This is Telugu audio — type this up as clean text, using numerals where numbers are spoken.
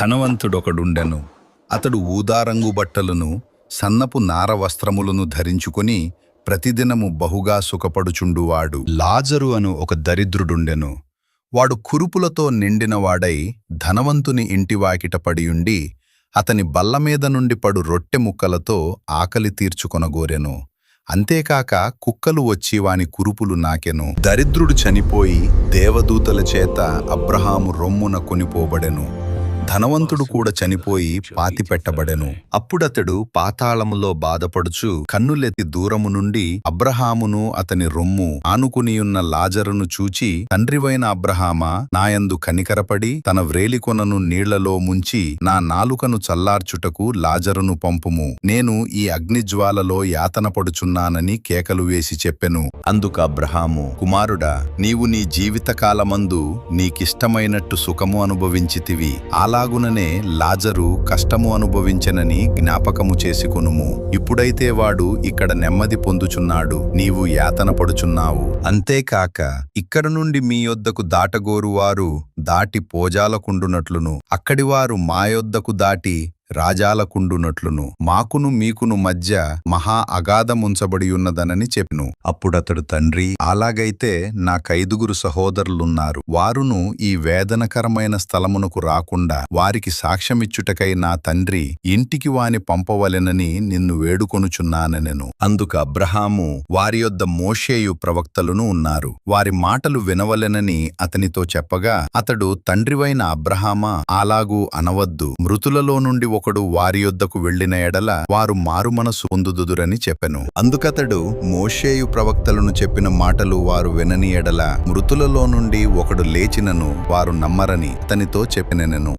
ధనవంతుడొకడుండెను. అతడు ఊదారంగు బట్టలను సన్నపు నార వస్త్రములను ధరించుకొని ప్రతిదినము బహుగా సుఖపడుచుండువాడు. లాజరు అను ఒక దరిద్రుడుండెను. వాడు కురుపులతో నిండినవాడై ధనవంతుని ఇంటివాకిట పడియుండి అతని బల్లమీద నుండి పడు రొట్టె ముక్కలతో ఆకలి తీర్చుకొనగోరెను. అంతేకాక కుక్కలు వచ్చి వాని కురుపులు నాకెను. దరిద్రుడు చనిపోయి దేవదూతల చేత అబ్రహాము రొమ్మున కొనిపోబడెను. ధనవంతుడు కూడా చనిపోయి పాతిపెట్టబడెను. అప్పుడతడు పాతాళములో బాధపడుచు కన్నులెత్తి దూరము నుండి అబ్రహామును అతని రొమ్ము ఆనుకునియున్న లాజరును చూచి, తండ్రివైన అబ్రహామా, నాయందు కనికరపడి తన వ్రేలికొనను నీళ్లలో ముంచి నా నాలుకను చల్లార్చుటకు లాజరును పంపుము. నేను ఈ అగ్నిజ్వాలలో యాతన పడుచున్నానని కేకలు వేసి చెప్పెను. అందుకు అబ్రహాము, కుమారుడా, నీవు నీ జీవితకాలమందు నీకిష్టమైనట్టు సుఖము అనుభవించితివి. అలాగుననే లాజరు కష్టము అనుభవించెనని జ్ఞాపకము చేసుకొనుము. ఇప్పుడైతే వాడు ఇక్కడ నెమ్మది పొందుచున్నాడు, నీవు యాతన పడుచున్నావు. అంతేకాక ఇక్కడ నుండి మీ యొద్దకు దాటగోరువారు దాటి పోజాలకుండునట్లును, అక్కడివారు మా యొద్దకు దాటి రాజాలకుండునట్లును మాకును మీకును మధ్య మహా అగాధముంచబడియున్నదనని చెప్పెను. అప్పుడతడు, తండ్రి, అలాగైతే నాకైదుగురు సహోదరులున్నారు. వారును ఈ వేదనకరమైన స్థలమునకు రాకుండా వారికి సాక్ష్యమిచ్చుటకై నా తండ్రి ఇంటికి వాని పంపవలెనని నిన్ను వేడుకొనుచున్నానెను. అందుకు అబ్రహాము, వారి యొద్ద మోషేయు ప్రవక్తలును ఉన్నారు, వారి మాటలు వినవలెనని అతనితో చెప్పగా, అతడు, తండ్రివైన అబ్రహామా, అలాగూ అనవద్దు. మృతులలో నుండి ఒకడు వారి యొద్దకు వెళ్లిన ఎడల వారు మారుమనసు పొందుదురని చెప్పెను. అందుకతడు, మోషేయు ప్రవక్తలను చెప్పిన మాటలు వారు వినని ఎడల మృతులలో నుండి ఒకడు లేచినను వారు నమ్మరని అతనితో చెప్పెనెను.